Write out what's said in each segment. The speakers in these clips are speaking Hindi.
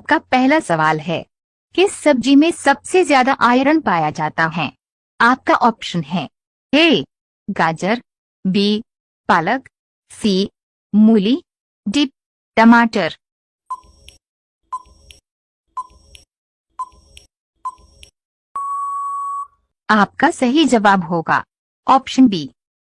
आपका पहला सवाल है, किस सब्जी में सबसे ज्यादा आयरन पाया जाता है? आपका ऑप्शन है ए गाजर, बी पालक, सी मूली, डी टमाटर। आपका सही जवाब होगा ऑप्शन बी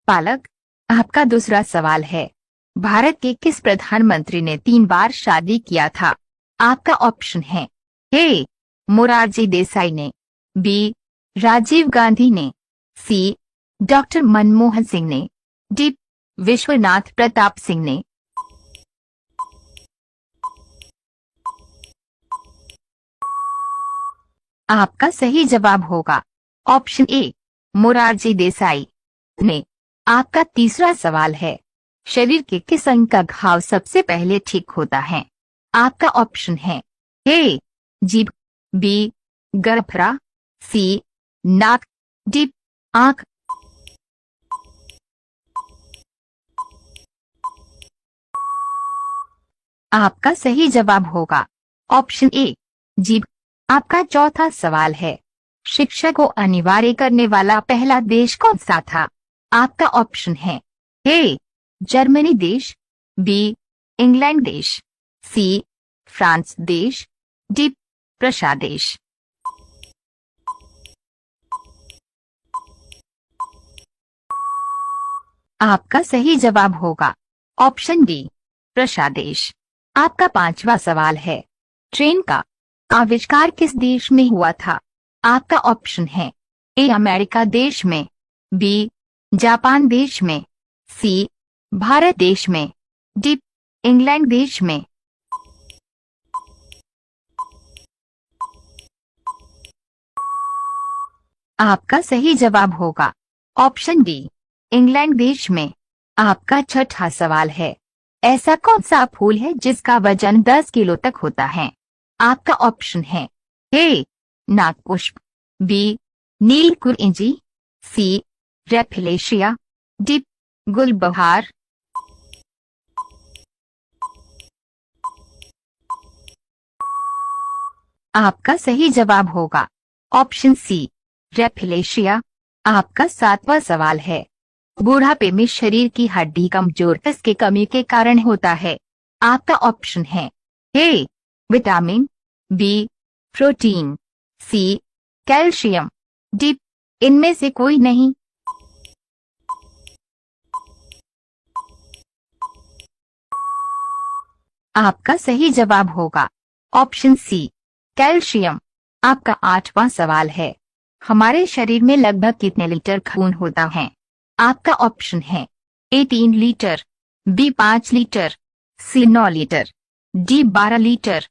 पालक। आपका दूसरा सवाल है, भारत के किस प्रधानमंत्री ने 3 बार शादी किया था? आपका ऑप्शन है ए मोरारजी देसाई ने, बी राजीव गांधी ने, सी डॉक्टर मनमोहन सिंह ने, डी विश्वनाथ प्रताप सिंह ने। आपका सही जवाब होगा ऑप्शन ए मोरारजी देसाई ने। आपका तीसरा सवाल है, शरीर के किस अंग का घाव सबसे पहले ठीक होता है? आपका ऑप्शन है ए जीभ, बी गरफरा, सी नाक, डी आंख। आपका सही जवाब होगा ऑप्शन ए जीभ। आपका चौथा सवाल है, शिक्षा को अनिवार्य करने वाला पहला देश कौन सा था? आपका ऑप्शन है ए जर्मनी देश, बी इंग्लैंड देश, सी फ्रांस देश, डी प्रशा देश। आपका सही जवाब होगा ऑप्शन डी प्रशा देश। आपका पांचवा सवाल है, ट्रेन का आविष्कार किस देश में हुआ था? आपका ऑप्शन है ए अमेरिका देश में, बी जापान देश में, सी भारत देश में, डी इंग्लैंड देश में। आपका सही जवाब होगा ऑप्शन डी इंग्लैंड देश में। आपका छठा सवाल है, ऐसा कौन सा फूल है जिसका वजन 10 किलो तक होता है? आपका ऑप्शन है ए नागपुष्प, बी नीलकुरिंजी, सी रेफिलेशिया, डी गुलबहार। आपका सही जवाब होगा ऑप्शन सी रेफिलेशिया। आपका सातवां सवाल है, बुढ़ापे में शरीर की हड्डी कमजोर किसकी कमी के कारण होता है? आपका ऑप्शन है A vitamin, B protein, C calcium, D इनमें से कोई नहीं। आपका सही जवाब होगा ऑप्शन सी कैल्शियम। आपका आठवां सवाल है, हमारे शरीर में लगभग कितने लीटर खून होता है? आपका ऑप्शन है ए 3 लीटर, बी 5 लीटर, सी 9 लीटर, डी 12 लीटर।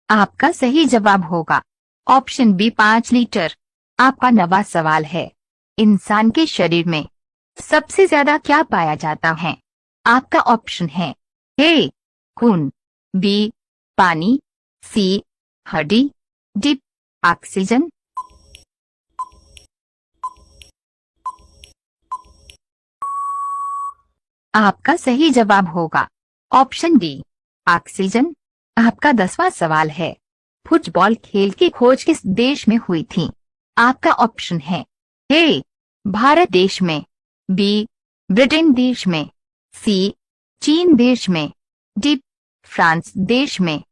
आपका सही जवाब होगा ऑप्शन बी 5 लीटर। आपका नवा सवाल है, इंसान के शरीर में सबसे ज्यादा क्या पाया जाता है? आपका ऑप्शन है ए खून, बी पानी, सी हड्डी, डी ऑक्सीजन। आपका सही जवाब होगा ऑप्शन डी ऑक्सीजन। आपका 10वां सवाल है, फुटबॉल खेल की खोज किस देश में हुई थी? आपका ऑप्शन है ए भारत देश में, बी ब्रिटेन देश में, सी चीन देश में, डी फ्रांस देश में।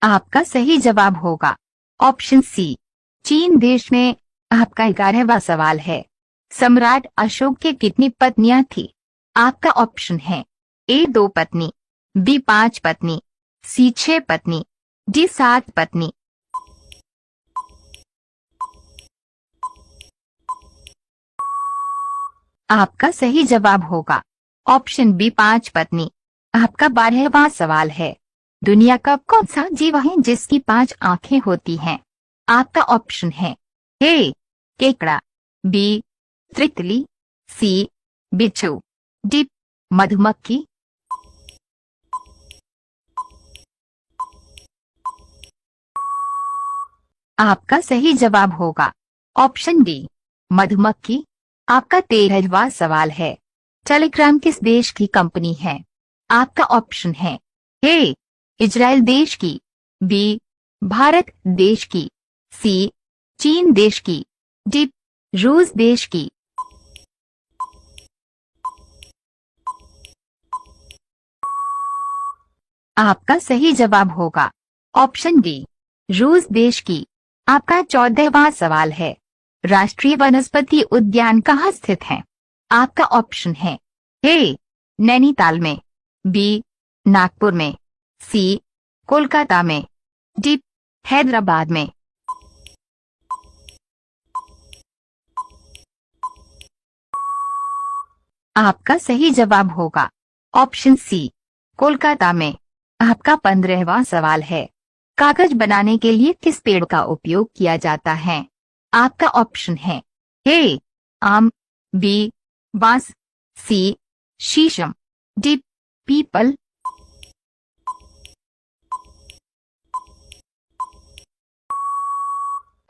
आपका सही जवाब होगा ऑप्शन सी चीन देश में। आपका 11वां सवाल है, सम्राट अशोक की कितनी पत्नियां थी? आपका ऑप्शन है ए 2 पत्नी, बी 5 पत्नी, सी 6 पत्नी, डी 7 पत्नी। आपका सही जवाब होगा ऑप्शन बी 5 पत्नी। आपका 12वां सवाल है, दुनिया का कौन सा जीव है जिसकी 5 आंखें होती हैं? आपका ऑप्शन है ए केकड़ा, बी तितली, सी बिच्छू, डी मधुमक्खी। आपका सही जवाब होगा ऑप्शन डी, मधुमक्खी। आपका 13वां सवाल है, टेलीग्राम किस देश की कंपनी है? आपका ऑप्शन है ए, इजराइल देश की, बी, भारत देश की, सी, चीन देश की, डी, रूस देश की। आपका सही जवाब होगा ऑप्शन डी, रूस देश की। आपका 14वां सवाल है, राष्ट्रीय वनस्पति उद्यान कहाँ स्थित है? आपका ऑप्शन है ए, नैनीताल में, बी, नागपुर में, सी, कोलकाता में, डी, हैदराबाद में। आपका सही जवाब होगा ऑप्शन सी, कोलकाता में। आपका 15वां सवाल है, कागज बनाने के लिए किस पेड़ का उपयोग किया जाता है? आपका ऑप्शन है ए, आम, बी, बांस, सी, शीशम, डी, पीपल।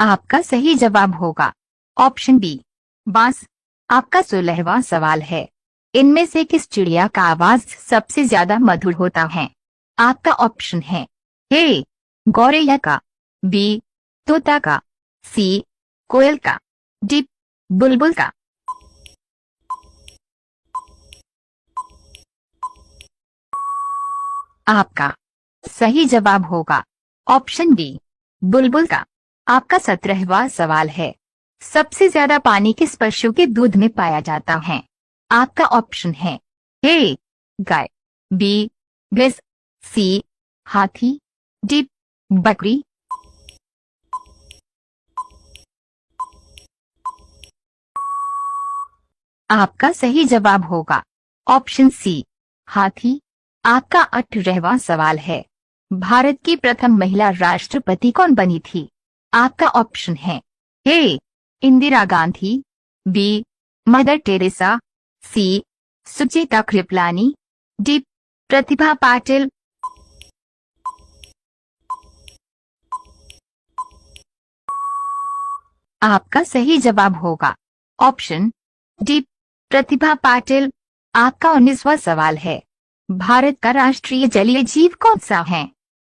आपका सही जवाब होगा ऑप्शन बी, बांस। आपका 16वां सवाल है, इनमें से किस चिड़िया का आवाज सबसे ज्यादा मधुर होता है? आपका ऑप्शन है ए, गौरैया का, बी, तोता का, सी, कोयल का, डी, बुलबुल का। आपका सही जवाब होगा ऑप्शन डी, बुलबुल का। आपका 17वां सवाल है, सबसे ज्यादा पानी किस पशु के दूध में पाया जाता है? आपका ऑप्शन है ए, गाय, बी, भैंस, सी, हाथी, डी, बकरी। आपका सही जवाब होगा ऑप्शन सी, हाथी। आपका 18वां सवाल है, भारत की प्रथम महिला राष्ट्रपति कौन बनी थी? आपका ऑप्शन है A, Indira Gandhi, B, Mother Teresa, C, Sucheta Kripalani, D, Pratibha Patil. आपका सही जवाब होगा ऑप्शन डी, प्रतिभा पाटिल। आपका 19वां सवाल है, भारत का राष्ट्रीय जलीय जीव कौन सा है?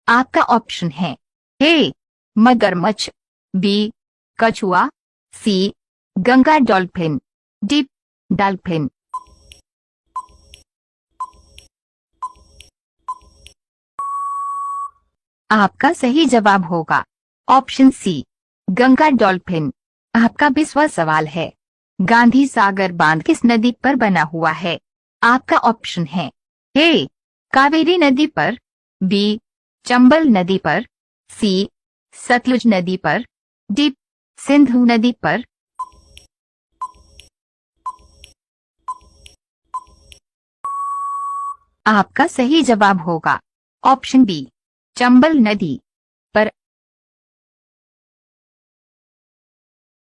आपका ऑप्शन है ए, मगरमच्छ, बी, कछुआ, सी, गंगा डॉल्फिन, डी, डॉल्फिन। आपका सही जवाब होगा ऑप्शन सी, गंगा डॉल्फिन। आपका 20वां सवाल है, गांधी सागर बांध किस नदी पर बना हुआ है? आपका ऑप्शन है ए, कावेरी नदी पर, बी, चंबल नदी पर, सी, सतलुज नदी पर, डी, सिंधु नदी पर। आपका सही जवाब होगा ऑप्शन बी, चंबल नदी।